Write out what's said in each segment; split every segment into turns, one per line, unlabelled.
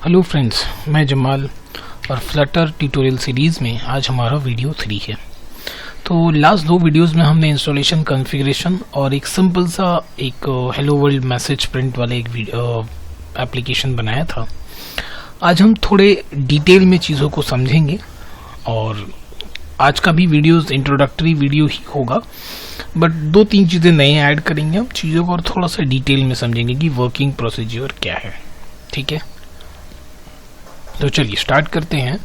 Hello friends, मैं जमाल और Flutter tutorial series में आज हमारा वीडियो 3 है। तो लास्ट 2 वीडियोस में हमने इंस्टॉलेशन, कॉन्फ़िगरेशन और एक सिंपल सा एक हेलो वर्ल्ड मैसेज प्रिंट वाले एक एप्लीकेशन बनाया था। आज हम थोड़े डिटेल में चीज़ों को समझेंगे और आज का भी वीडियोस इंट्रोडक्टरी वीडियो ही होगा, बट 2-3 चीज़ें नए ऐड करेंगे हम चीज़ों को और थोड़ा सा डिटेल में समझेंगे कि वर्किंग प्रोसीजर क्या है। ठीक है, तो चलिए स्टार्ट करते हैं।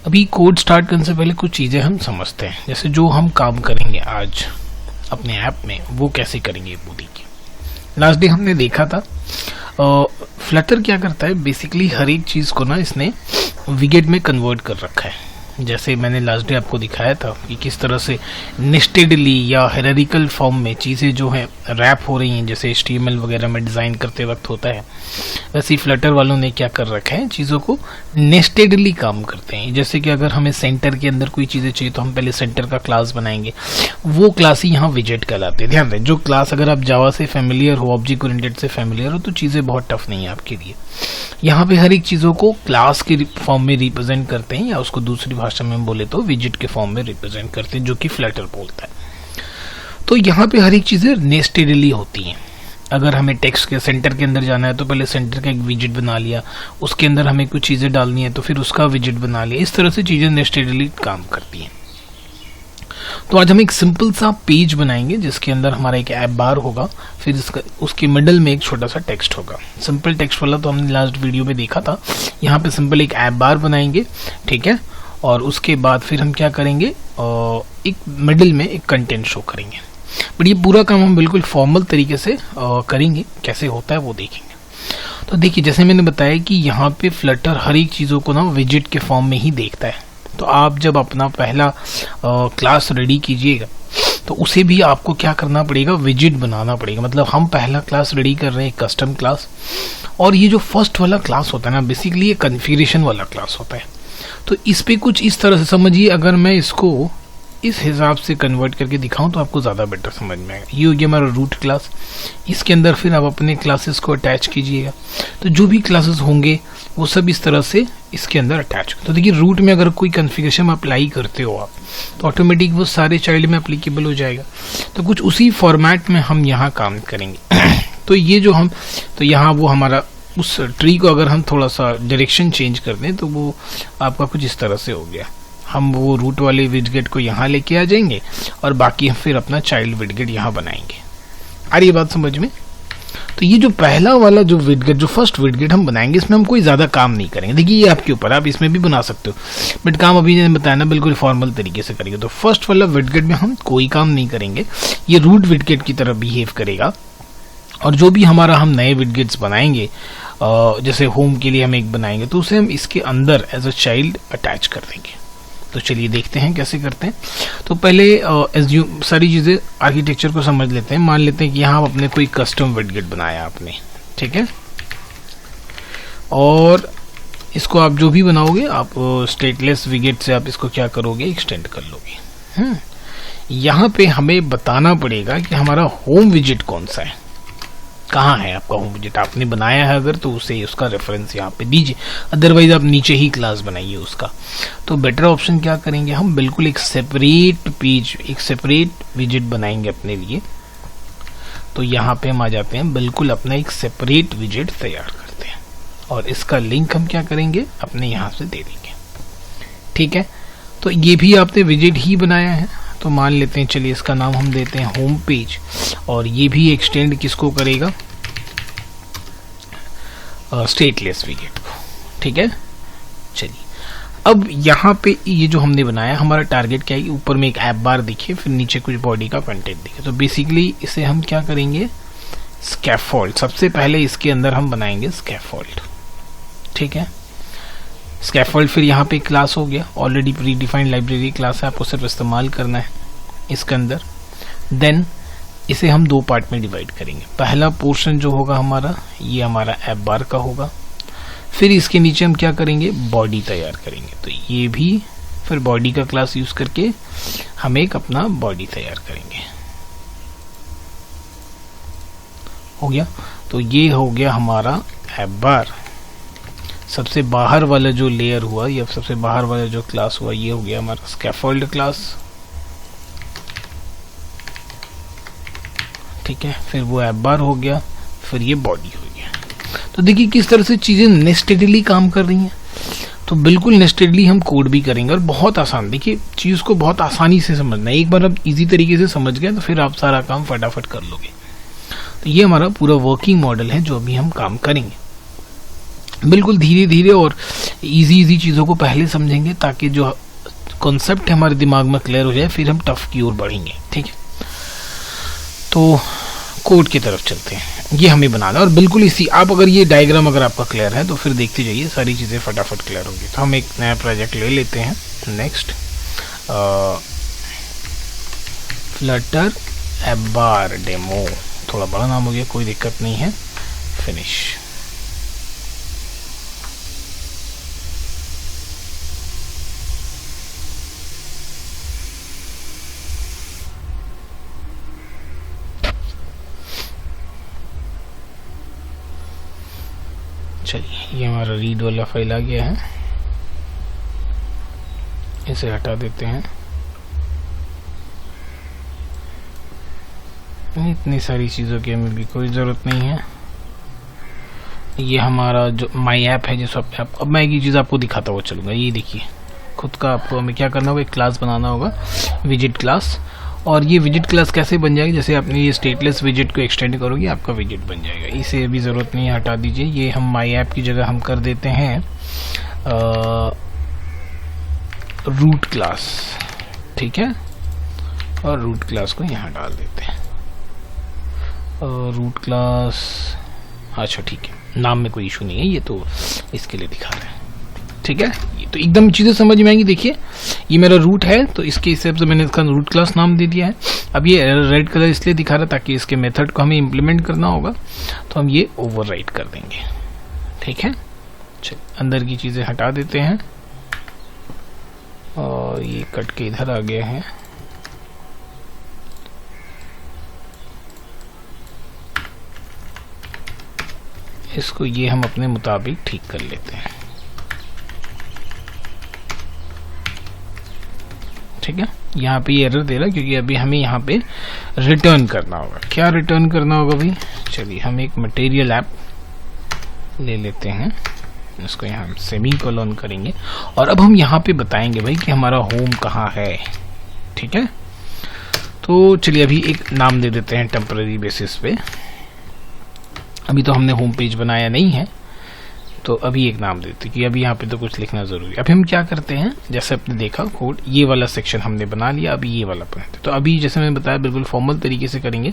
अभी कोड स्टार्ट करने से पहले कुछ चीज़ें हम समझते हैं, जैसे जो हम काम करेंगे आज अपने ऐप में वो कैसे करेंगे वो देखिए। लास्ट डे हमने देखा था फ्लटर क्या करता है, बेसिकली हर एक चीज़ को ना इसने विगेट में कन्वर्ट कर रखा है। जैसे मैंने लास्ट डे आपको दिखाया था कि किस तरह से नेस्टेडली या हायरार्किकल फॉर्म में चीज़ें जो हैं रैप हो रही हैं, जैसे HTML वगैरह में डिज़ाइन करते वक्त होता है, वैसे ही फ्लटर वालों ने क्या कर रखा है, चीज़ों को नेस्टेडली काम करते हैं। जैसे कि अगर हमें सेंटर के अंदर कोई चीज़ें चाहिए तो हम पहले सेंटर का क्लास बनाएंगे, वो क्लास ही यहाँ विजेट कहलाते हैं। ध्यान दें, जो क्लास अगर आप जावा से फेमिलियर हो, ऑब्जेक्ट ओरिएंटेड से फेमिलियर हो, तो चीज़ें बहुत टफ नहीं है आपके लिए। यहाँ पे हर एक चीज़ों को क्लास के फॉर्म में रिप्रेजेंट करते हैं, या उसको दूसरी भाषा में बोले तो विजेट के फॉर्म में रिप्रेजेंट करते हैं, जो कि फ्लटर बोलता है। तो यहाँ पे हर एक चीज़ें नेस्टेडली होती हैं। अगर हमें टेक्स्ट के सेंटर के अंदर जाना है तो पहले सेंटर का एक विजेट बना लिया, उसके अंदर हमें कुछ चीज़ें डालनी है तो फिर उसका विजेट बना लिया। इस तरह से चीज़ें नेस्टेडली काम करती हैं। तो आज हम एक सिंपल सा पेज बनाएंगे जिसके अंदर हमारा एक ऐप बार होगा, फिर उसके मिडल में एक छोटा सा टेक्स्ट होगा। सिंपल टेक्स्ट वाला तो हमने लास्ट वीडियो में देखा था। यहाँ पे सिंपल एक ऐप बार बनाएंगे, ठीक है, और उसके बाद फिर हम क्या करेंगे, एक मिडिल में एक कंटेंट शो करेंगे। बट ये पूरा काम हम बिल्कुल फॉर्मल तरीके से करेंगे, कैसे होता है वो देखेंगे। तो देखिए, जैसे मैंने बताया कि यहाँ पे फ्लटर हर एक चीज़ों को ना विजेट के फॉर्म में ही देखता है। तो आप जब अपना पहला क्लास रेडी कीजिएगा तो उसे भी आपको क्या करना पड़ेगा, विजेट बनाना पड़ेगा। मतलब हम पहला क्लास रेडी कर रहे हैं, कस्टम क्लास, और ये जो फर्स्ट वाला क्लास होता है ना, बेसिकली ये कॉन्फ़िगरेशन वाला क्लास होता है। तो इस पे कुछ इस तरह से समझिए, अगर मैं इसको इस हिसाब से कन्वर्ट करके दिखाऊं तो आपको ज़्यादा बेटर समझ में आएगा। ये हो गया हमारा रूट क्लास, इसके अंदर फिर आप अपने क्लासेस को अटैच कीजिएगा। तो जो भी क्लासेस होंगे वो सब इस तरह से इसके अंदर अटैच हो। तो देखिए, रूट में अगर कोई कॉन्फ़िगरेशन अप्लाई करते हो आप तो ऑटोमेटिक वो सारे चाइल्ड में अप्लीकेबल हो जाएगा। तो कुछ उसी फॉर्मेट में हम यहाँ काम करेंगे। तो ये जो हम, तो यहाँ वो हमारा उस ट्री को अगर हम थोड़ा सा डायरेक्शन चेंज कर दें तो वो आपका कुछ इस तरह से हो गया। हम वो रूट वाले विडगेट को यहाँ लेके आ जाएंगे और बाकी हम फिर अपना चाइल्ड विडगेट यहाँ बनाएंगे। आ रही बात समझ में? तो ये जो पहला वाला जो विडगेट, जो फर्स्ट विडगेट हम बनाएंगे, इसमें हम कोई ज़्यादा काम नहीं करेंगे। देखिए, ये आपके ऊपर, आप इसमें भी बना सकते हो, बट काम अभी मैंने बताया ना बिल्कुल फॉर्मल तरीके से करेंगे। तो फर्स्ट वाला विडगेट में हम कोई काम नहीं करेंगे, ये रूट विडगेट की तरह बिहेव करेगा। और जो भी हमारा हम नए विडगेट्स बनाएंगे, जैसे होम के लिए हम एक बनाएंगे, तो उसे हम इसके अंदर एज अ चाइल्ड अटैच कर देंगे। तो चलिए देखते हैं कैसे करते हैं। तो पहले सारी चीज़ें आर्किटेक्चर को समझ लेते हैं। मान लेते हैं कि यहाँ आपने कोई कस्टम विडगेट बनाया आपने, ठीक है, और इसको आप जो भी बनाओगे आप स्टेटलेस विडगेट से आप इसको क्या करोगे, एक्सटेंड कर लोगे। यहाँ पे हमें बताना पड़ेगा कि हमारा होम विजेट कौन सा है, कहाँ है आपका होम विजेट। आपने बनाया है अगर तो उसे उसका रेफरेंस यहाँ पे दीजिए, अदरवाइज आप नीचे ही क्लास बनाइए उसका। तो बेटर ऑप्शन क्या करेंगे, हम बिल्कुल एक सेपरेट पेज, एक सेपरेट विजेट बनाएंगे अपने लिए। तो यहाँ पे हम आ जाते हैं, बिल्कुल अपना एक सेपरेट विजेट तैयार करते हैं और इसका लिंक हम क्या करेंगे, अपने यहाँ से दे देंगे। ठीक है, तो ये भी आपने विजेट ही बनाया है, तो मान लेते हैं, चलिए इसका नाम हम देते हैं होम पेज, और ये भी एक्सटेंड किसको करेगा, स्टेटलेस विजेट को। ठीक है, चलिए अब यहाँ पे ये जो हमने बनाया, हमारा टारगेट क्या है, ऊपर में एक ऐप बार दिखे, फिर नीचे कुछ बॉडी का कंटेंट दिखे। तो बेसिकली इसे हम क्या करेंगे, स्कैफोल्ड। सबसे पहले इसके अंदर हम बनाएंगे स्कैफोल्ड। ठीक है, स्कैफोल्ड, फिर यहाँ पे क्लास हो गया, already pre defined library class है, आपको सिर्फ इस्तेमाल करना है इसके अंदर। देन इसे हम 2 पार्ट में डिवाइड करेंगे। पहला पोर्शन जो होगा हमारा, ये हमारा ऐप बार का होगा। फिर इसके नीचे हम क्या करेंगे, बॉडी तैयार करेंगे। तो ये भी फिर बॉडी का क्लास यूज करके हम एक अपना बॉडी तैयार करेंगे। हो गया, तो ये हो गया हमारा ऐप बार। सबसे बाहर वाला जो लेयर हुआ या सबसे बाहर वाला जो क्लास हुआ ये हो गया हमारा स्कैफोल्ड क्लास, ठीक है। फिर वो ऐप बार हो गया, फिर ये बॉडी हो गया। तो देखिए किस तरह से चीज़ें नेस्टेडली काम कर रही हैं। तो बिल्कुल नेस्टेडली हम कोड भी करेंगे और बहुत आसान, देखिए चीज़ को बहुत आसानी से समझना है। एक बार आप इजी तरीके से समझ गए तो फिर आप सारा काम फटाफट कर लोगे। तो ये हमारा पूरा वर्किंग मॉडल है जो अभी हम काम करेंगे। बिल्कुल धीरे धीरे और इजी चीज़ों को पहले समझेंगे ताकि जो कॉन्सेप्ट है हमारे दिमाग में क्लियर हो जाए, फिर हम टफ की ओर बढ़ेंगे, ठीक है। तो कोड की तरफ चलते हैं, ये हमें बनाना है। और बिल्कुल इसी आप अगर ये डायग्राम अगर आपका क्लियर है तो फिर देखते जाइए, सारी चीज़ें फटाफट क्लियर होगी। तो हम एक नया प्रोजेक्ट ले लेते हैं। नेक्स्ट फ्लटर ऐप बार डेमो, थोड़ा बड़ा नाम हो गया, कोई दिक्कत नहीं है। फिनिश। चलिए ये हमारा रीड वाला फाइल आ गया है, इसे हटा देते हैं। इतनी सारी चीज़ों की हमें भी कोई ज़रूरत नहीं है। ये हमारा जो माई ऐप है, जिस ऐप, अब मैं एक ही चीज़ आपको दिखाता हुआ चलूँगा। ये देखिए खुद का आपको हमें क्या करना होगा, एक क्लास बनाना होगा, विजिट क्लास। और ये विजिट क्लास कैसे बन जाएगी, जैसे आपने ये स्टेटलेस विजिट को एक्सटेंड करोगे आपका विजिट बन जाएगा। इसे भी ज़रूरत नहीं है, हटा दीजिए। ये हम माई ऐप की जगह हम कर देते हैं रूट क्लास, ठीक है। और रूट क्लास को यहाँ डाल देते हैं। रूट क्लास, अच्छा ठीक है, नाम में कोई इशू नहीं है, ये तो इसके लिए दिखा रहे हैं, ठीक है। ये तो एकदम चीज़ें समझ में आएंगी। देखिए ये मेरा रूट है तो इसके हिसाब से मैंने इसका रूट क्लास नाम दे दिया है। अब ये रेड कलर इसलिए दिखा रहा है ताकि इसके मेथड को हमें इम्प्लीमेंट करना होगा, तो हम ये ओवरराइट कर देंगे, ठीक है। चलिए अंदर की चीज़ें हटा देते हैं और ये कट के इधर आ गए हैं। इसको ये हम अपने मुताबिक ठीक कर लेते हैं, ठीक है। यहाँ पे ये एरर दे रहा है क्योंकि अभी हमें यहाँ पे रिटर्न करना होगा। क्या रिटर्न करना होगा भाई, चलिए हम एक मटेरियल ऐप ले लेते हैं, इसको यहाँ हम सेमी कोलन करेंगे और अब हम यहाँ पे बताएंगे भाई कि हमारा होम कहाँ है, ठीक है। तो चलिए अभी एक नाम दे देते हैं टेम्पररी बेसिस पे। अभी तो हमने होम पेज बनाया नहीं है तो अभी एक नाम देते कि अभी यहाँ पे तो कुछ लिखना ज़रूरी है। अभी हम क्या करते हैं, जैसे आपने देखा कोड, ये वाला सेक्शन हमने बना लिया, अभी ये वाला बनाते। तो अभी जैसे मैंने बताया बिल्कुल फॉर्मल तरीके से करेंगे।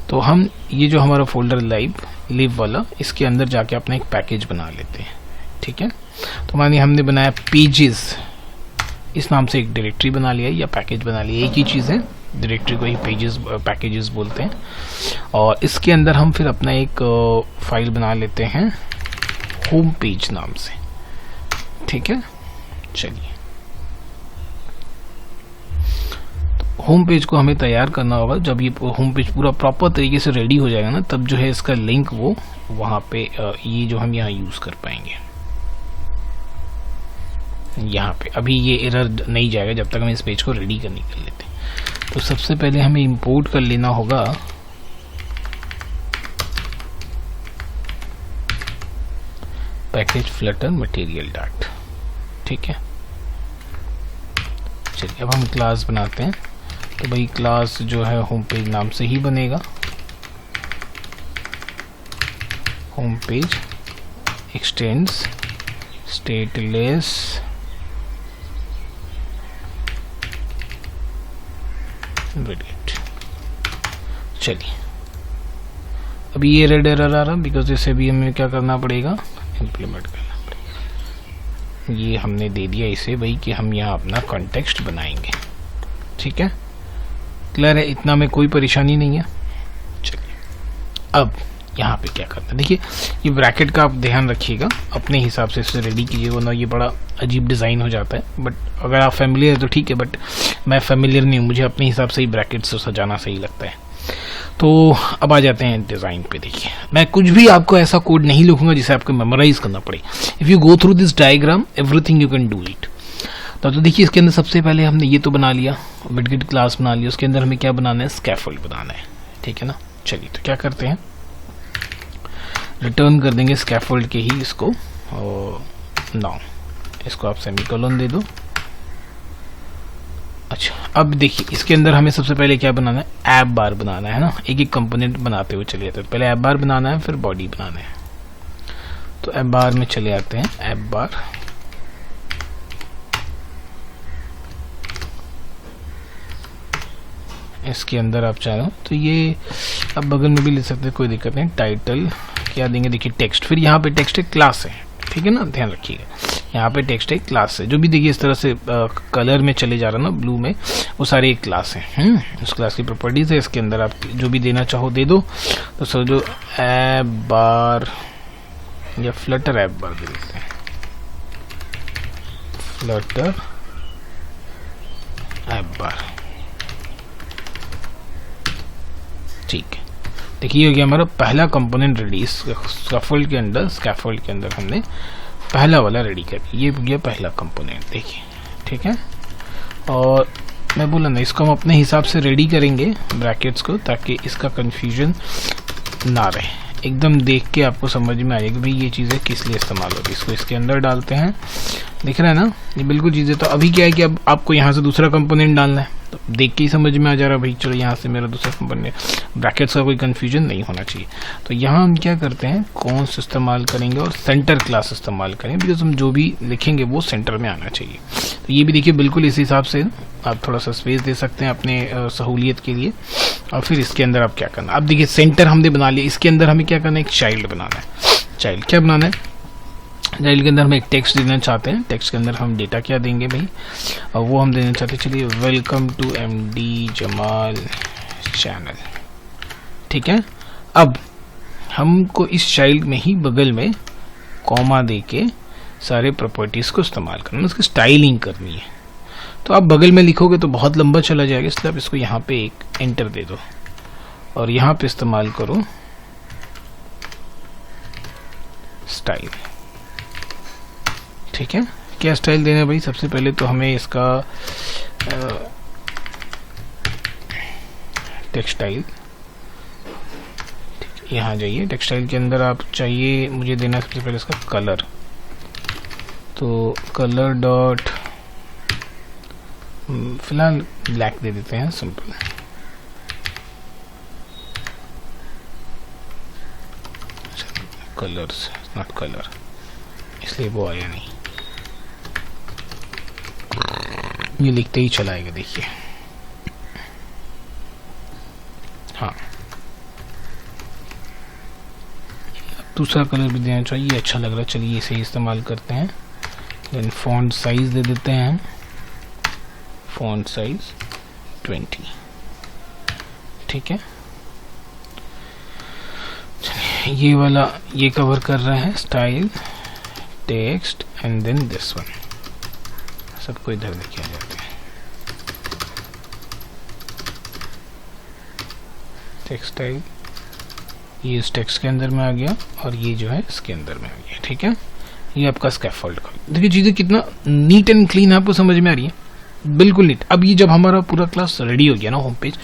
तो हम ये जो हमारा फोल्डर लिव वाला, इसके अंदर जाके अपना एक पैकेज बना लेते हैं, ठीक है। तो मानिए हमने बनाया पेजेस, इस नाम से एक डायरेक्टरी बना लिया या पैकेज बना लिया, एक ही चीज़ है। डायरेक्टरी को ही पेजेस पैकेजेस बोलते हैं। और इसके अंदर हम फिर अपना एक फाइल बना लेते हैं होम पेज नाम से, ठीक है। चलिए तो होम पेज को हमें तैयार करना होगा। जब ये होम पेज पूरा प्रॉपर तरीके से रेडी हो जाएगा ना, तब जो है इसका लिंक वो वहाँ पे ये जो हम यहाँ यूज़ कर पाएंगे। यहाँ पे अभी ये एरर नहीं जाएगा जब तक हम इस पेज को रेडी कर लेते हैं। तो सबसे पहले हमें इंपोर्ट कर लेना होगा पैकेज फ्लटर मटेरियल डॉट, ठीक है। चलिए अब हम क्लास बनाते हैं। तो भाई क्लास जो है होम पेज नाम से ही बनेगा, home page x tends stateless visit. चलिए अभी ये रेड एरर आ रहा बिकॉज इसे भी हमें क्या करना पड़ेगा, इम्प्लीमेंट करना पड़ेगा। ये हमने दे दिया इसे भाई कि हम यहाँ अपना कॉन्टेक्स्ट बनाएंगे, ठीक है। क्लियर है, इतना में कोई परेशानी नहीं है। चलिए अब यहाँ पे क्या करना है, देखिए ये ब्रैकेट का आप ध्यान रखिएगा, अपने हिसाब से इसे रेडी कीजिए वरना ये बड़ा अजीब डिज़ाइन हो जाता है। बट अगर आप फैमिलियर है तो ठीक है, बट मैं फैमिलियर नहीं हूँ, मुझे अपने हिसाब से ही ब्रैकेट से सजाना सही लगता है। तो अब आ जाते हैं डिज़ाइन पे। देखिए मैं कुछ भी आपको ऐसा कोड नहीं लिखूंगा जिसे आपको मेमोराइज करना पड़े। If you go through this diagram everything you can do it. तो देखिए इसके अंदर सबसे पहले हमने ये तो बना लिया, विडगेट क्लास बना लिया, उसके अंदर हमें क्या बनाना है, स्कैफोल्ड बनाना है, ठीक है ना। चलिए तो क्या करते हैं, रिटर्न कर देंगे स्कैफोल्ड के ही इसको, और नाउ इसको आप सेमीकोलन दे दो। अच्छा अब देखिए इसके अंदर हमें सबसे पहले क्या बनाना है, ऐप बार बनाना है ना। एक एक कंपोनेंट बनाते हुए चले जाते हैं, पहले ऐप बार बनाना है फिर बॉडी बनाना है। तो ऐप बार में चले आते हैं, ऐप बार इसके अंदर आप चाहो तो ये अब बगल में भी ले सकते हैं, कोई दिक्कत नहीं। टाइटल क्या देंगे, देखिए टेक्स्ट, फिर यहाँ पे टेक्स्ट एक क्लास है, ठीक है ना, ध्यान रखिएगा यहाँ पे टेक्स्ट एक क्लास है। जो भी देखिए इस तरह से कलर में चले जा रहा है ना, ब्लू में, वो सारे एक क्लास हैं। उस क्लास की प्रॉपर्टीज है, इसके अंदर आप जो भी देना चाहो दे दो। तो सर जो ऐप बार या फ्लटर ऐप बार दे देते हैं, फ्लटर ऐप बार, ठीक है। देखिए हो गया हमारा पहला कंपोनेंट रेडी। स्कैफोल्ड के अंदर हमने पहला वाला रेडी कर दिया, ये हो गया पहला कंपोनेंट, देखिए ठीक है। और मैं बोला ना इसको हम अपने हिसाब से रेडी करेंगे ब्रैकेट्स को, ताकि इसका कंफ्यूजन ना रहे, एकदम देख के आपको समझ में आएगा कि भाई ये चीज़ें किस लिए इस्तेमाल होती है। इसको इसके अंदर डालते हैं, दिख रहा है ना ये बिल्कुल चीज़ें। तो अभी क्या है कि अब आपको यहाँ से दूसरा कंपोनेंट डालना है, तो देख के ही समझ में आ जा रहा है भाई चलो यहाँ से मेरा दूसरा कंपोनेंट, ब्रैकेट्स का कोई कंफ्यूजन नहीं होना चाहिए। तो यहाँ हम क्या करते हैं, कॉन्स इस्तेमाल करेंगे और सेंटर क्लास इस्तेमाल करेंगे, बिकॉज हम जो भी लिखेंगे वो सेंटर में आना चाहिए। तो ये भी देखिए बिल्कुल इस हिसाब से आप थोड़ा सा स्पेस दे सकते हैं अपने सहूलियत के लिए। और फिर इसके अंदर आप क्या करना, अब देखिए सेंटर हमने बना लिया, इसके अंदर हमें क्या करना है, एक चाइल्ड बनाना है। चाइल्ड क्या बनाना है, चाइल्ड के अंदर हम एक टेक्स्ट देना चाहते हैं। टेक्स्ट के अंदर हम डेटा क्या देंगे भाई, और वो हम देना चाहते हैं, चलिए welcome to MD Jamal channel, ठीक है। अब हमको इस चाइल्ड में ही बगल में कॉमा दे के सारे प्रॉपर्टीज को इस्तेमाल करना, उसकी स्टाइलिंग करनी है। तो आप बगल में लिखोगे तो बहुत लंबा चला जाएगा, इसलिए आप इसको यहाँ पे एक एंटर दे दो और यहाँ पे इस्तेमाल करो स्टाइल, ठीक है। क्या स्टाइल देना है भाई, सबसे पहले तो हमें इसका टेक्सटाइल, यहाँ जाइए टेक्सटाइल के अंदर आप चाहिए मुझे देना सबसे पहले इसका कलर। तो कलर डॉट फिलहाल ब्लैक दे देते हैं, सिंपल। कलर्स नॉट कलर, इसलिए वो आया नहीं, ये लिखते ही चला आएगा, देखिए हाँ। दूसरा कलर भी देना चाहिए, अच्छा लग रहा है, चलिए इसे इस्तेमाल करते हैं। देन फॉन्ट साइज दे देते हैं, फॉन्ट साइज 20, ठीक है। ये वाला ये कवर कर रहा है, style text and then this one, सबको इधर देखिए जाते हैं। टेक्सटाइल ये इस टेक्स्ट के अंदर में आ गया और ये जो है इसके अंदर में आ गया, ठीक है। ये आपका स्कैफोल्ड का, देखिए चीज़ें कितना नीट एंड क्लीन आपको समझ में आ रही है, बिल्कुल नीट। अब ये जब हमारा पूरा क्लास रेडी हो गया ना होम पेज,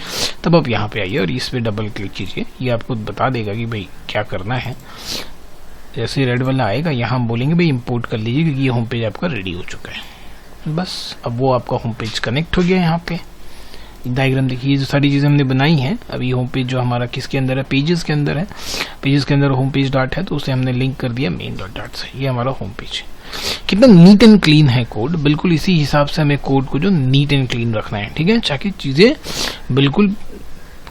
तब आप यहाँ पे आइए और इस पे डबल क्लिक कीजिए, ये आपको बता देगा कि भाई क्या करना है। जैसे रेड वाला आएगा यहाँ हम बोलेंगे भाई इंपोर्ट कर लीजिए क्योंकि ये होम पेज आपका रेडी हो चुका है। बस अब वो आपका होम पेज कनेक्ट हो गया। यहाँ पे डायग्राम देखिए, जो सारी चीज़ें हमने बनाई हैं, अभी होम पेज जो हमारा किसके अंदर है, पेजेस के अंदर है। पेजेस के अंदर होम पेज डॉट है तो उसे हमने लिंक कर दिया मेन डॉट से, ये हमारा होम पेज। कितना नीट एंड क्लीन है कोड, बिल्कुल इसी हिसाब से हमें कोड को जो नीट एंड क्लीन रखना है, ठीक है, ताकि चीज़ें बिल्कुल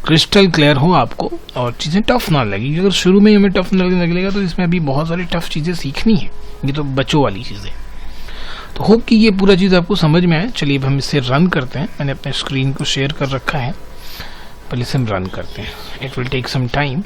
क्रिस्टल क्लियर हो आपको और चीज़ें टफ ना लगी। अगर शुरू में हमें टफ लगेगा तो इसमें अभी बहुत सारी टफ चीज़ें सीखनी है, ये तो बच्चों वाली चीज़ें। तो होप कि ये पूरा चीज़ आपको समझ में आए। चलिए अब हम इसे रन करते हैं, मैंने अपने स्क्रीन को शेयर कर रखा है, पहले इसे हम रन करते हैं, it will take some time.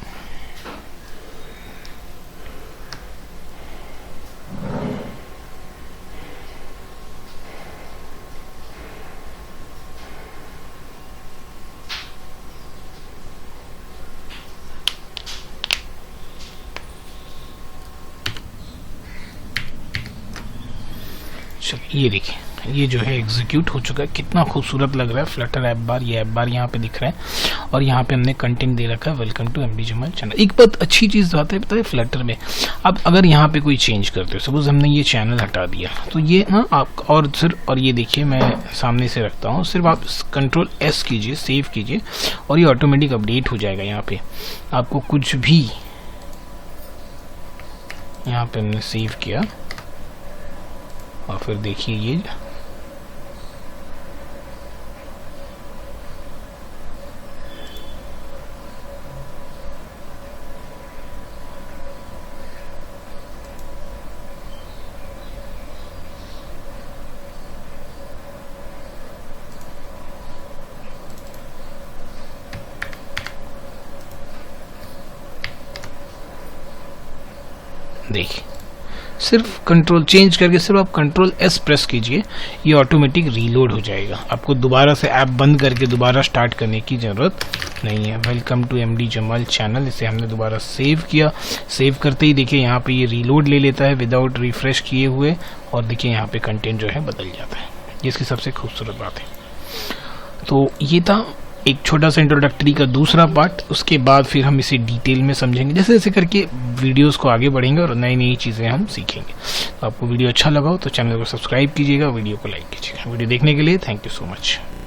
चलिए ये देखिए, ये जो है एग्जीक्यूट हो चुका है। कितना खूबसूरत लग रहा है फ्लटर ऐप बार, ये ऐप बार यहाँ पे दिख रहा है और यहाँ पे हमने कंटेंट दे रखा है welcome to MD Jamal channel. एक बात अच्छी चीज़ बात है पता है फ्लटर में, अब अगर यहाँ पे कोई चेंज करते हो, सपोज हमने ये चैनल हटा दिया तो ये ना आप और ये देखिए मैं सामने से रखता हूँ, सिर्फ आप कंट्रोल एस कीजिए, सेव कीजिए और ये ऑटोमेटिक अपडेट हो जाएगा। यहाँ पे आपको कुछ भी, यहाँ पे हमने सेव किया और फिर देखिए ये देखिए, सिर्फ कंट्रोल चेंज करके सिर्फ आप कंट्रोल एस प्रेस कीजिए, ये ऑटोमेटिक रीलोड हो जाएगा। आपको दोबारा से ऐप बंद करके दोबारा स्टार्ट करने की ज़रूरत नहीं है। Welcome to MD Jamal channel, इसे हमने दोबारा सेव किया। सेव करते ही देखिए यहाँ पे ये रीलोड ले लेता है विदाउट रिफ्रेश किए हुए और देखिए यहाँ पे कंटेंट जो है बदल जाता है। ये इसकी सबसे खूबसूरत बात है। तो ये था एक छोटा सा इंट्रोडक्टरी का दूसरा पार्ट। उसके बाद फिर हम इसे डिटेल में समझेंगे, जैसे जैसे करके वीडियोस को आगे बढ़ेंगे और नई नई चीज़ें हम सीखेंगे। तो आपको वीडियो अच्छा लगा हो तो चैनल को सब्सक्राइब कीजिएगा, वीडियो को लाइक कीजिएगा। वीडियो देखने के लिए थैंक यू सो मच।